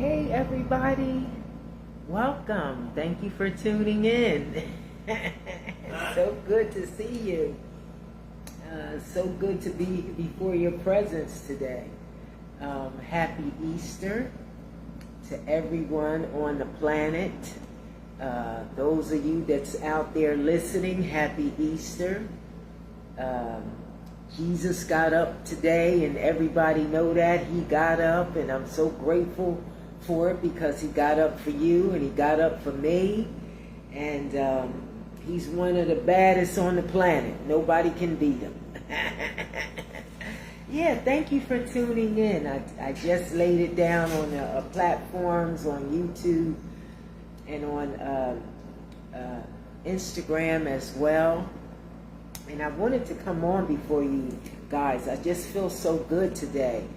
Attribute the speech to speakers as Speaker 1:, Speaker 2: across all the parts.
Speaker 1: Hey everybody, welcome. Thank you for tuning in. So good to see you. So good to be before your presence today. Happy Easter to everyone on the planet. Those of you that's out there listening, happy Easter. Jesus got up today, and everybody know that he got up, and I'm so grateful for it because he got up for you and he got up for me, and he's one of the baddest on the planet. Nobody can beat him. Yeah, thank you for tuning in. I just laid it down on platforms on YouTube and on Instagram as well. And I wanted to come on before you guys. I just feel so good today.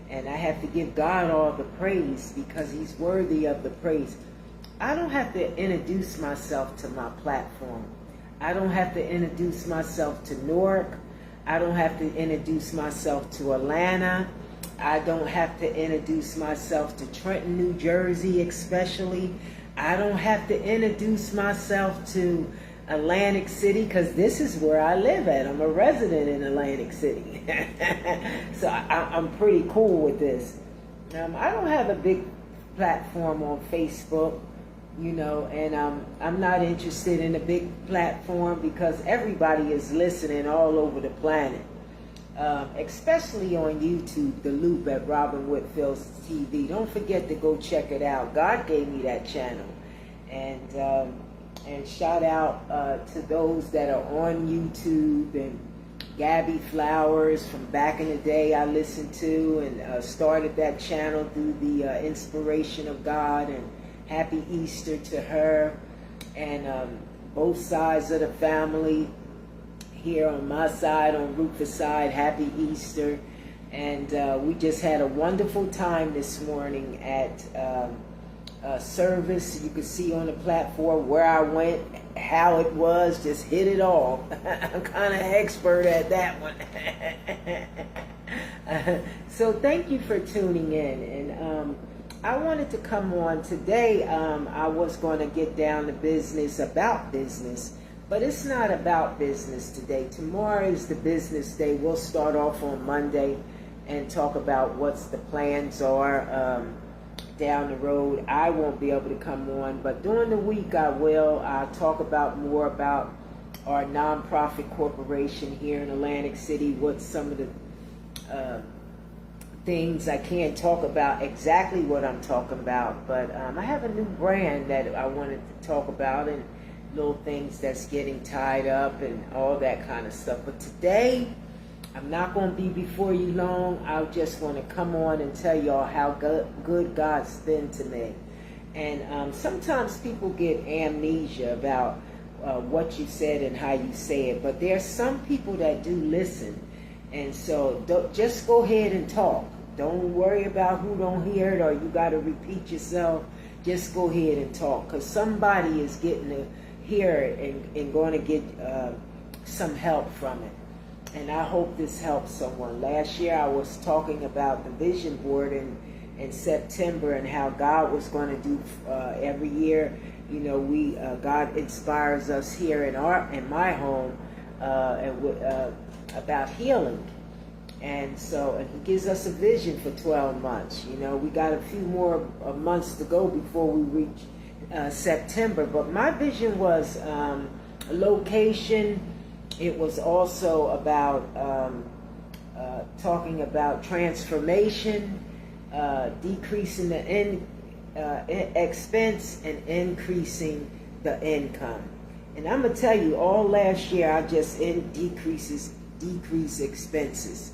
Speaker 1: And I have to give God all the praise because he's worthy of the praise. I don't have to introduce myself to my platform. I don't have to introduce myself to Newark. I don't have to introduce myself to Atlanta. I don't have to introduce myself to Trenton, New Jersey especially. I don't have to introduce myself to Atlantic City, because this is where I live at. I'm a resident in Atlantic City. So I'm pretty cool with this. I don't have a big platform on Facebook, and I'm not interested in a big platform because everybody is listening all over the planet, especially on YouTube, The Loop at Robin Whitfield's TV. Don't forget to go check it out. God gave me that channel. And shout out to those that are on YouTube, and Gabby Flowers from back in the day I listened to and started that channel through the inspiration of God, and happy Easter to her, and both sides of the family here on my side, on Rufus' side, happy Easter. And we just had a wonderful time this morning at service. You can see on the platform where I went, how it was, just hit it all. I'm kind of expert at that one. So thank you for tuning in. And I wanted to come on today. I was going to get down to business about business, but it's not about business today. Tomorrow is the business day. We'll start off on Monday and talk about what's the plans are down the road. I won't be able to come on, but during the week I will. I'll talk about more about our nonprofit corporation here in Atlantic City, what some of the things. I can't talk about exactly what I'm talking about, but I have a new brand that I wanted to talk about, and little things that's getting tied up and all that kind of stuff. But today I'm not going to be before you long. I just want to come on and tell y'all how good God's been to me. And sometimes people get amnesia about what you said and how you say it. But there's some people that do listen. And so just go ahead and talk. Don't worry about who don't hear it or you got to repeat yourself. Just go ahead and talk. Because somebody is getting to hear it and going to get some help from it. And I hope this helps someone. Last year I was talking about the vision board in September and how God was going to do every year. God inspires us here in my home about healing. And he gives us a vision for 12 months. We got a few more months to go before we reach September. But my vision was location. It was also about talking about transformation, decreasing the expense and increasing the income. And I'm going to tell you, all last year I just decrease expenses.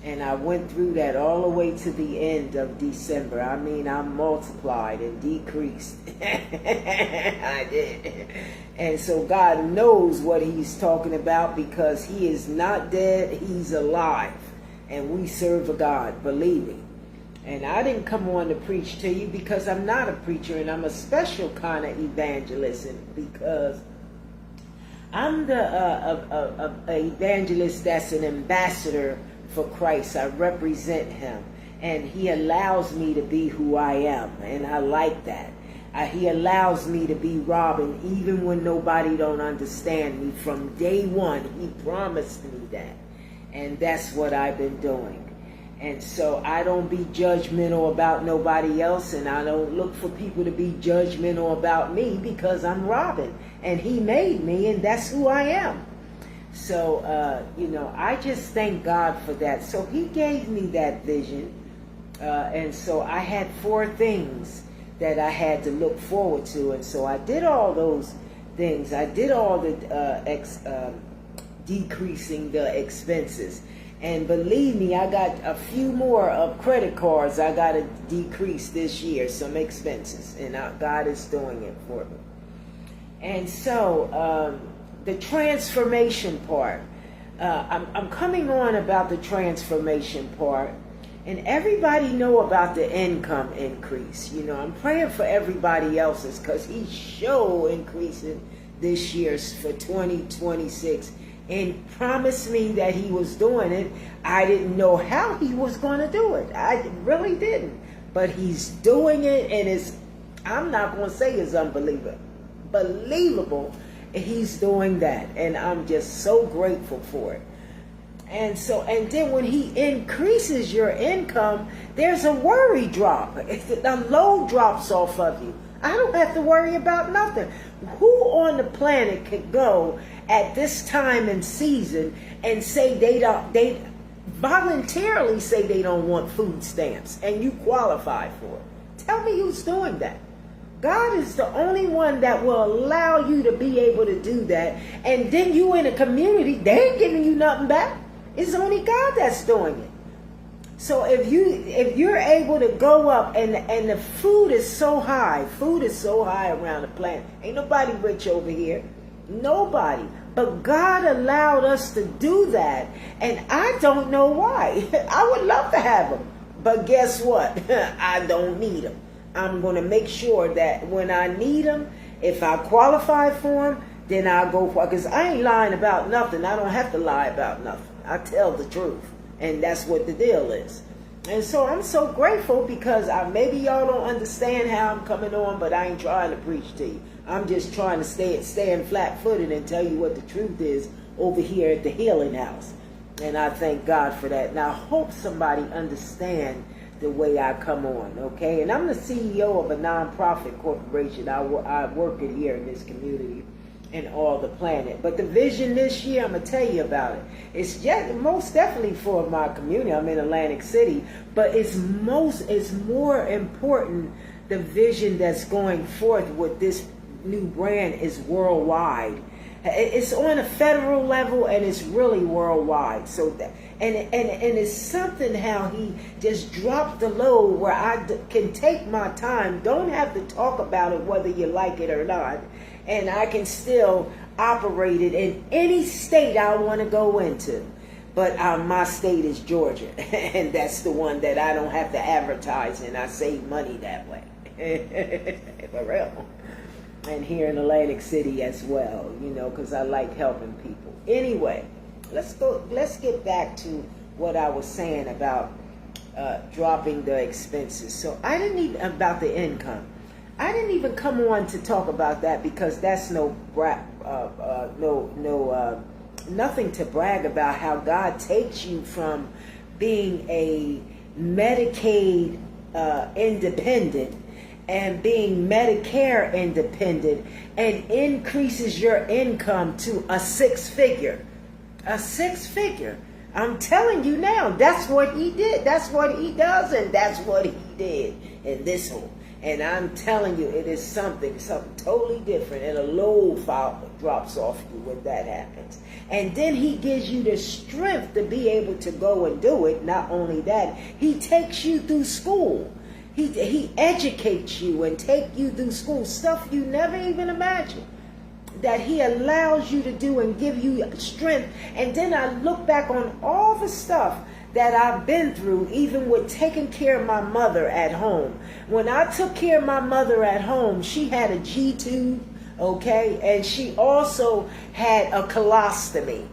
Speaker 1: And I went through that all the way to the end of December. I mean, I multiplied and decreased. I did. And so God knows what he's talking about because he is not dead, he's alive. And we serve a God, believe me. And I didn't come on to preach to you because I'm not a preacher, and I'm a special kind of evangelist because I'm the evangelist that's an ambassador for Christ. I represent him. and he allows me to be who I am, and I like that. He allows me to be Robin even when nobody don't understand me. From day one, he promised me that, and that's what I've been doing. And so I don't be judgmental about nobody else, and I don't look for people to be judgmental about me, because I'm Robin, and he made me, and that's who I am. So, I just thank God for that. So he gave me that vision, and so I had 4 things that I had to look forward to, and so I did all those things. I did all the decreasing the expenses. And believe me, I got a few more of credit cards I got to decrease this year, some expenses. And God is doing it for me. And so the transformation part, I'm coming on about the transformation part. And everybody know about the income increase. I'm praying for everybody else's, because he's sure increasing this year's for 2026. And promised me that he was doing it. I didn't know how he was going to do it. I really didn't. But he's doing it, and I'm not going to say it's unbelievable. Believable. He's doing that. And I'm just so grateful for it. And then when he increases your income, there's a worry drop. The load drops off of you. I don't have to worry about nothing. Who on the planet could go at this time and season and say they voluntarily say they don't want food stamps, and you qualify for it? Tell me who's doing that. God is the only one that will allow you to be able to do that. And then you in a community, they ain't giving you nothing back. It's only God that's doing it. So if you're able to go up, and the food is so high around the planet. Ain't nobody rich over here. Nobody. But God allowed us to do that, and I don't know why. I would love to have them, but guess what? I don't need them. I'm going to make sure that when I need them, if I qualify for them, then I'll go for it. Because I ain't lying about nothing. I don't have to lie about nothing. I tell the truth. And that's what the deal is. And so I'm so grateful, because maybe y'all don't understand how I'm coming on, but I ain't trying to preach to you. I'm just trying to stand flat-footed and tell you what the truth is over here at the Healing House. And I thank God for that. And I hope somebody understand the way I come on, okay? And I'm the CEO of a nonprofit corporation. I work it here in this community and all the planet. But the vision this year, I'm going to tell you about it. It's just most definitely for my community. I'm in Atlantic City. But it's more important, the vision that's going forth with this new brand is worldwide. It's on a federal level, and it's really worldwide. So that, and it's something how he just dropped the load where I can take my time, don't have to talk about it whether you like it or not, and I can still operate it in any state I want to go into. But my state is Georgia, and that's the one that I don't have to advertise in. I save money that way. For real. And here in Atlantic City as well, because I like helping people. Anyway, let's get back to what I was saying about dropping the expenses. So I didn't even, about the income, I didn't even come on to talk about that, because that's nothing to brag about. How God takes you from being a Medicaid independent and being Medicare independent, and increases your income to a 6-figure. A 6-figure. I'm telling you now, that's what he did. That's what he does, and that's what he did in this one. And I'm telling you, it is something totally different, and a load drops off you when that happens. And then he gives you the strength to be able to go and do it. Not only that, he takes you through school. He educates you and take you through school, stuff you never even imagined, that he allows you to do and give you strength. And then I look back on all the stuff that I've been through, even with taking care of my mother at home. When I took care of my mother at home, she had a G-tube, okay? And she also had a colostomy.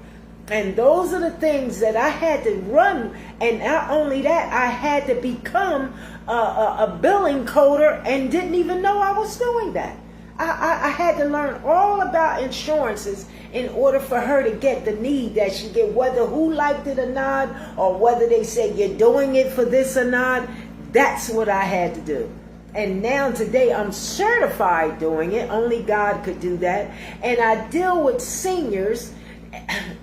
Speaker 1: And those are the things that I had to run. And not only that, I had to become a billing coder and didn't even know I was doing that. I had to learn all about insurances in order for her to get the need that she get, whether who liked it or not, or whether they said you're doing it for this or not. That's what I had to do. And now today I'm certified doing it. Only God could do that. And I deal with seniors.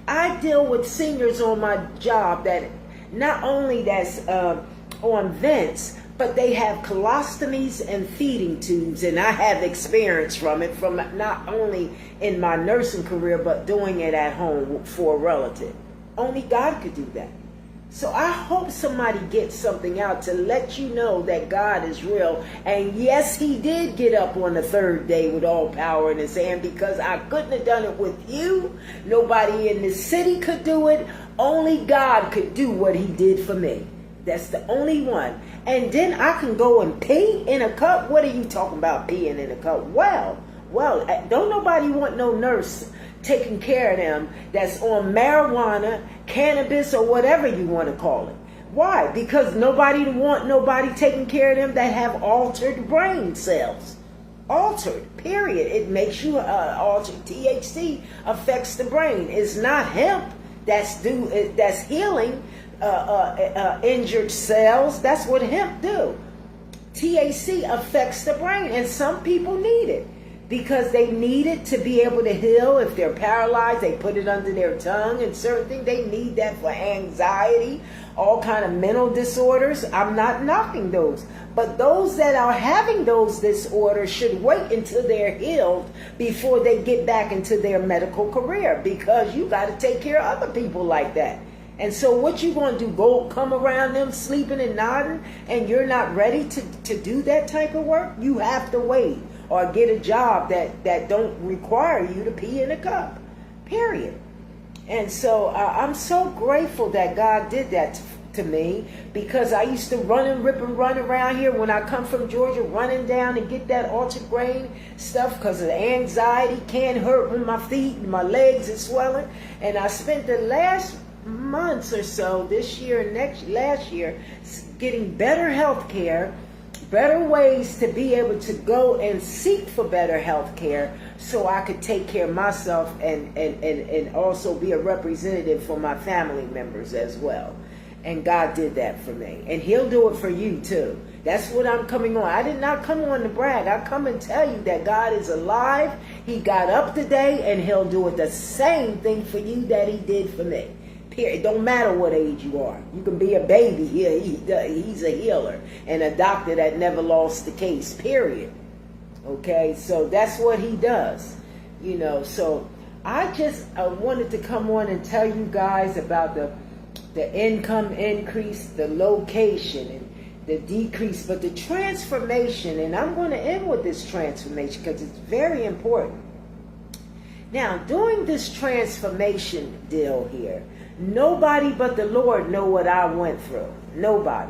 Speaker 1: I deal with seniors on my job that not only that's on vents, but they have colostomies and feeding tubes, and I have experience from it, from not only in my nursing career, but doing it at home for a relative. Only God could do that. So I hope somebody gets something out to let you know that God is real. And yes, he did get up on the third day with all power in his hand, because I couldn't have done it with you. Nobody in the city could do it. Only God could do what he did for me. That's the only one. And then I can go and pee in a cup. What are you talking about, peeing in a cup? Well, don't nobody want no nurse taking care of them that's on marijuana, cannabis, or whatever you want to call it. Why? Because nobody want nobody taking care of them that have altered brain cells. Altered, period. It makes you altered. THC affects the brain. It's not hemp that's healing injured cells. That's what hemp do. THC affects the brain, and some people need it because they need it to be able to heal. If they're paralyzed, they put it under their tongue, and certain things they need that for anxiety, all kind of mental disorders. I'm not knocking those, but those that are having those disorders should wait until they're healed before they get back into their medical career, because you got to take care of other people like that. And so what you going to do, go come around them sleeping and nodding, and you're not ready to do that type of work? You have to wait or get a job that don't require you to pee in a cup, period. And so I'm so grateful that God did that to me, because I used to run and rip and run around here when I come from Georgia, running down and get that altered brain stuff because of the anxiety. Can't hurt with my feet and my legs are swelling. And I spent the last months or so this year and last year getting better health care, better ways to be able to go and seek for better health care, so I could take care of myself and also be a representative for my family members as well. And God did that for me, and he'll do it for you too. That's what I'm coming on. I did not come on to brag. I come and tell you that God is alive. He got up today, and he'll do it the same thing for you that he did for me. Period. Don't matter what age you are. You can be a baby here. He's a healer and a doctor that never lost the case. Period. Okay, so that's what he does. You know, so I wanted to come on and tell you guys about the income increase, the location, and the decrease, but the transformation. And I'm going to end with this transformation because it's very important. Now, doing this transformation deal here, nobody but the Lord know what I went through. Nobody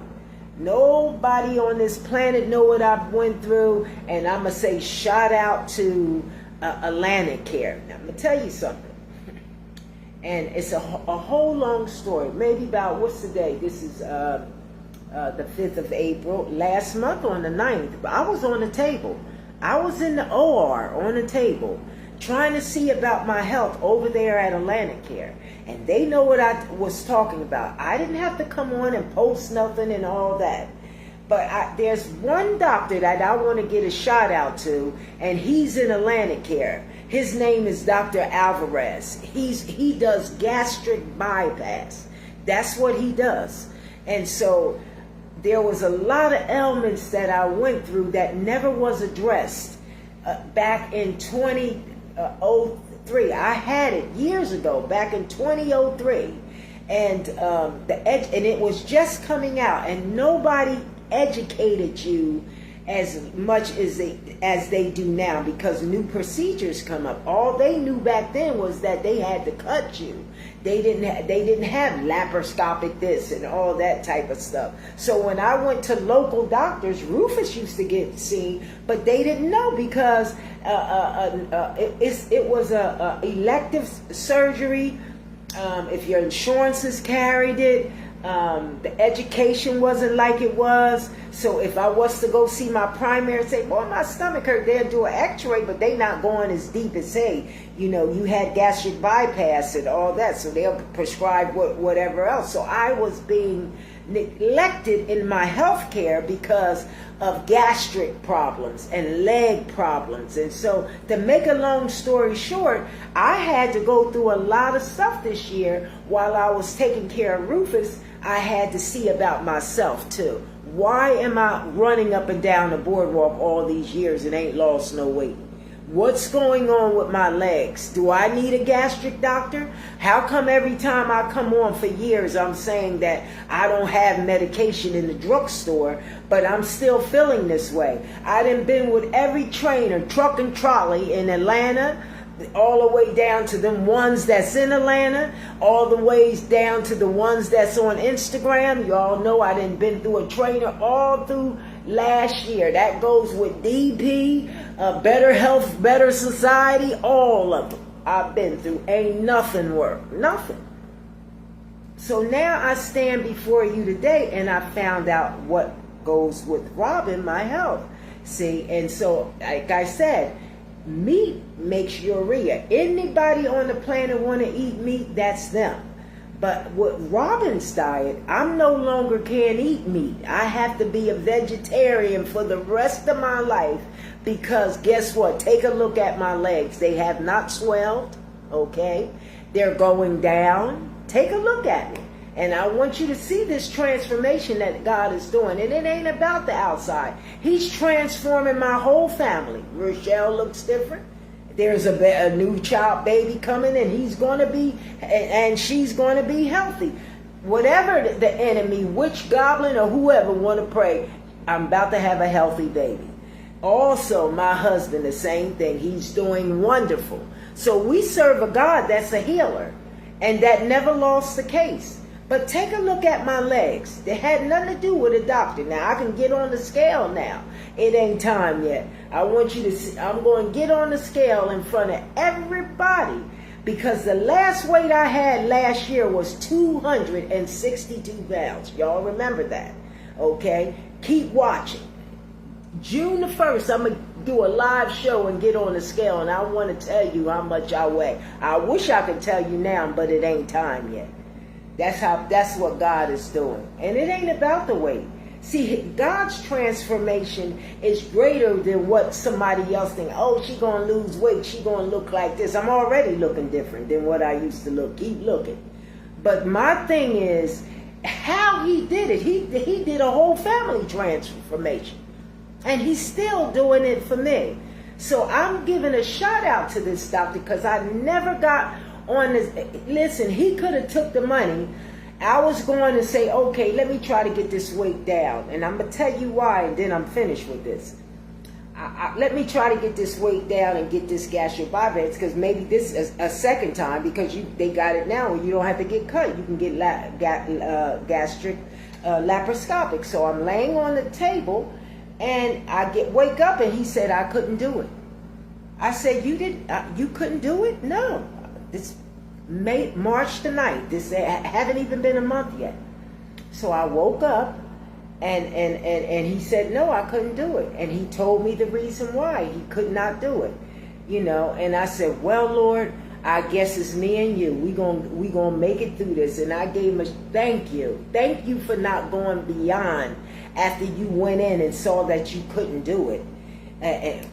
Speaker 1: on this planet know what I went through. And I'm going to say shout out to Atlantic Care. Now, I'm going to tell you something. And it's a whole long story. Maybe about, what's the day? This is the 5th of April. Last month on the 9th, I was on the table. I was in the OR on the table, trying to see about my health over there at Atlantic Care. And they know what I was talking about. I didn't have to come on and post nothing and all that. But there's one doctor that I want to get a shout out to, and he's in Atlantic Care. His name is Dr. Alvarez. He does gastric bypass. That's what he does. And so there was a lot of ailments that I went through that never was addressed back in 2003. I had it years ago, back in 2003, and it was just coming out, and nobody educated you as much as they do now, because new procedures come up. All they knew back then was that they had to cut you. They didn't have laparoscopic this and all that type of stuff. So when I went to local doctors, Rufus used to get seen, but they didn't know, because it was a elective surgery If your insurances carried it, the education wasn't like it was. So if I was to go see my primary and say, boy, my stomach hurt, they'll do an x-ray, but they not going as deep as, say, you know, you had gastric bypass and all that. So they'll prescribe whatever else. So I was being neglected in my health care because of gastric problems and leg problems. And so to make a long story short, I had to go through a lot of stuff this year. While I was taking care of Rufus, I had to see about myself too. Why am I running up and down the boardwalk all these years and ain't lost no weight? What's going on with my legs? Do I need a gastric doctor? How come every time I come on for years I'm saying that I don't have medication in the drugstore, but I'm still feeling this way? I done been with every trainer, truck and trolley in Atlanta, all the way down to them ones that's in Atlanta, all the ways down to the ones that's on Instagram. You all know I done been through a trainer all through last year. That goes with DP, Better Health, Better Society, all of them I've been through. Ain't nothing work, nothing. So now I stand before you today and I found out what goes with Robin, my health. See, and so like I said, meat makes urea. Anybody on the planet want to eat meat, that's them. But with Robin's diet, I'm no longer can't eat meat. I have to be a vegetarian for the rest of my life because guess what? Take a look at my legs. They have not swelled, okay? They're going down. Take a look at me. And I want you to see this transformation that God is doing. And it ain't about the outside. He's transforming my whole family. Rochelle looks different. There's a new child baby coming and he's going to be, and she's going to be healthy. Whatever the enemy, witch, goblin, or whoever want to pray, I'm about to have a healthy baby. Also, my husband, the same thing. He's doing wonderful. So we serve a God that's a healer and that never lost the case. But take a look at my legs. They had nothing to do with a doctor. Now, I can get on the scale now. It ain't time yet. I want you to see. I'm going to get on the scale in front of everybody because the last weight I had last year was 262 pounds. Y'all remember that, okay? Keep watching. June the 1st, I'm going to do a live show and get on the scale, and I want to tell you how much I weigh. I wish I could tell you now, but it ain't time yet. That's what God is doing. And it ain't about the weight. See, God's transformation is greater than what somebody else thinks. Oh, she going to lose weight. She going to look like this. I'm already looking different than what I used to look. Keep looking. But my thing is how he did it. He did a whole family transformation. And he's still doing it for me. So I'm giving a shout out to this doctor because I never got on this. Listen, he could have took the money. I was going to say, okay, let me try to get this weight down. And I'm going to tell you why, and then I'm finished with this. Let me try to get this weight down and get this gastric bypass, because maybe this is a second time, because they got it now where you don't have to get cut. You can get gastric laparoscopic. So I'm laying on the table, and I wake up, and he said I couldn't do it. I said, you couldn't do it? No. This March the 9th. This haven't even been a month yet. So I woke up and he said, no, I couldn't do it. And he told me the reason why he could not do it. You know, and I said, well, Lord, I guess it's me and you. We gonna make it through this. And I gave him a thank you. Thank you for not going beyond after you went in and saw that you couldn't do it.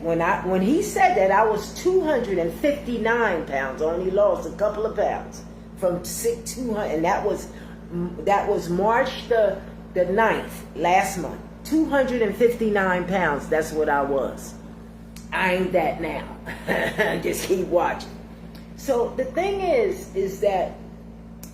Speaker 1: When he said that, I was 259 pounds. Only lost a couple of pounds from 200, and that was March the 9th last month. 259 pounds. That's what I was. I ain't that now. Just keep watching. So the thing is that,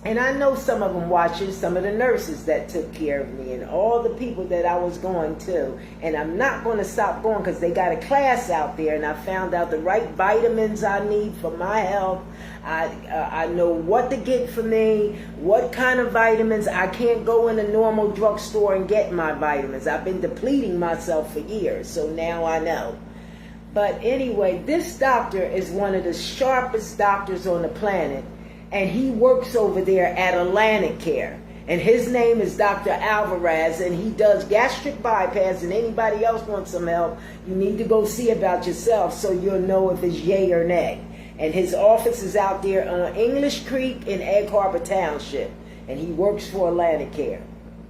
Speaker 1: and I know some of them watching, some of the nurses that took care of me and all the people that I was going to. And I'm not going to stop going because they got a class out there, and I found out the right vitamins I need for my health. I know what to get for me, what kind of vitamins. I can't go in a normal drugstore and get my vitamins. I've been depleting myself for years, so now I know. But anyway, this doctor is one of the sharpest doctors on the planet. and he works over there at Atlantic Care. And his name is Dr. Alvarez, and he does gastric bypass. And anybody else wants some help, you need to go see about yourself so you'll know if it's yay or nay. And his office is out there on English Creek in Egg Harbor Township, and he works for Atlantic Care.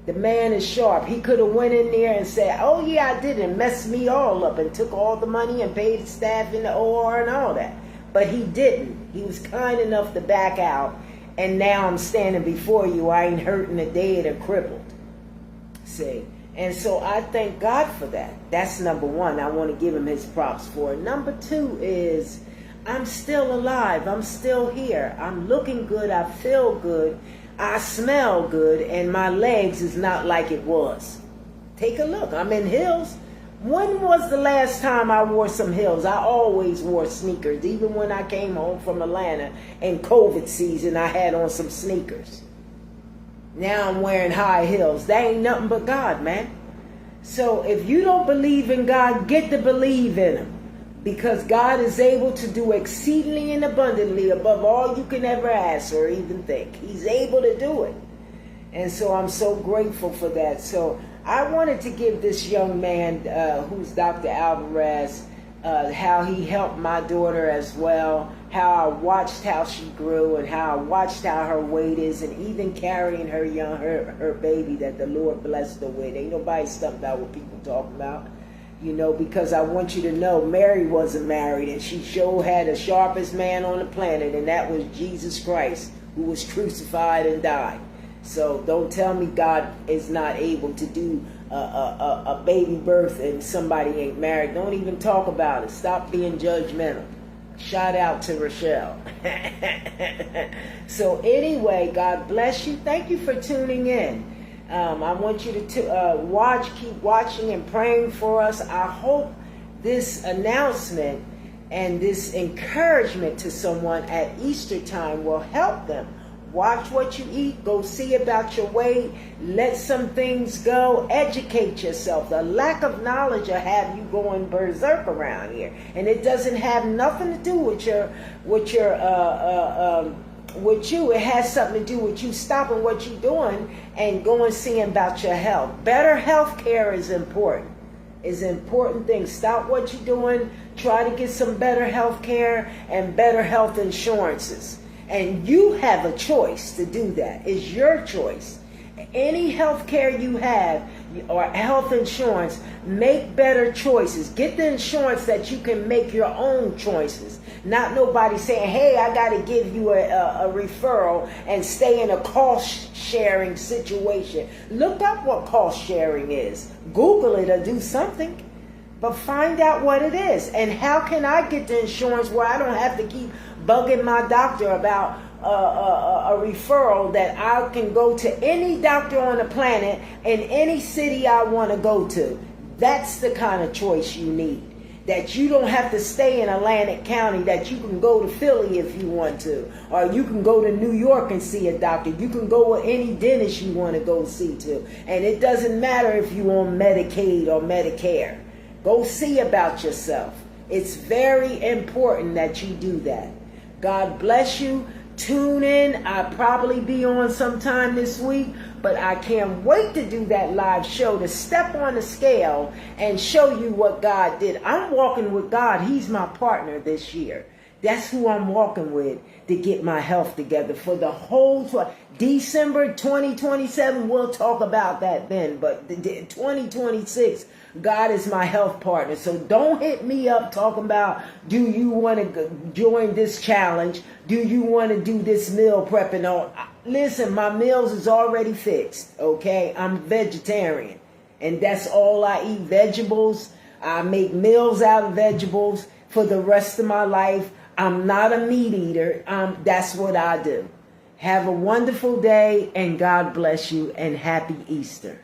Speaker 1: The man is sharp. He could have went in there and said, oh yeah, I did, and messed me all up and took all the money and paid the staff in the OR and all that. But he didn't. He was kind enough to back out. And now I'm standing before you. I ain't hurting or dead or crippled. See? And so I thank God for that. That's number one. I want to give him his props for it. Number two is I'm still alive. I'm still here. I'm looking good. I feel good. I smell good. And my legs is not like it was. Take a look. I'm in heels. When was the last time I wore some heels? I always wore sneakers. Even when I came home from Atlanta in COVID season, I had on some sneakers. Now I'm wearing high heels. That ain't nothing but God, man. So if you don't believe in God, get to believe in him. Because God is able to do exceedingly and abundantly above all you can ever ask or even think. He's able to do it. And so I'm so grateful for that. So I wanted to give this young man, who's Dr. Alvarez, how he helped my daughter as well, how I watched how she grew and how I watched how her weight is, and even carrying her baby that the Lord blessed her with. Ain't nobody stumped out what people talking about, you know, because I want you to know Mary wasn't married, and she sure had the sharpest man on the planet, and that was Jesus Christ, who was crucified and died. So don't tell me God is not able to do a baby birth and somebody ain't married. Don't even talk about it. Stop being judgmental. Shout out to Rochelle. So anyway, God bless you. Thank you for tuning in. I want you to keep watching and praying for us. I hope this announcement and this encouragement to someone at Easter time will help them. Watch what you eat. Go see about your weight. Let some things go. Educate yourself. The lack of knowledge will have you going berserk around here, and it doesn't have nothing to do with you. It has something to do with you stopping what you're doing and going seeing about your health. Better health care is important. It's an important thing. Stop what you're doing. Try to get some better health care and better health insurances. And you have a choice to do that. It's your choice. Any health care you have or health insurance, make better choices. Get the insurance that you can make your own choices. Not nobody saying, hey, I got to give you a referral and stay in a cost sharing situation. Look up what cost sharing is. Google it or do something. But find out what it is. And how can I get the insurance where I don't have to keep bugging my doctor about a referral that I can go to any doctor on the planet in any city I want to go to? That's the kind of choice you need. That you don't have to stay in Atlantic County, that you can go to Philly if you want to. Or you can go to New York and see a doctor. You can go with any dentist you want to go see to. And it doesn't matter if you're on Medicaid or Medicare. Go see about yourself. It's very important that you do that. God bless you. Tune in. I'll probably be on sometime this week, but I can't wait to do that live show, to step on the scale and show you what God did. I'm walking with God. He's my partner this year. That's who I'm walking with to get my health together for the whole December 2027. We'll talk about that then, but 2026, God is my health partner. So don't hit me up talking about, do you want to join this challenge? Do you want to do this meal prepping? Listen, my meals is already fixed, okay? I'm vegetarian, and that's all I eat, vegetables. I make meals out of vegetables for the rest of my life. I'm not a meat eater. That's what I do. Have a wonderful day, and God bless you, and happy Easter.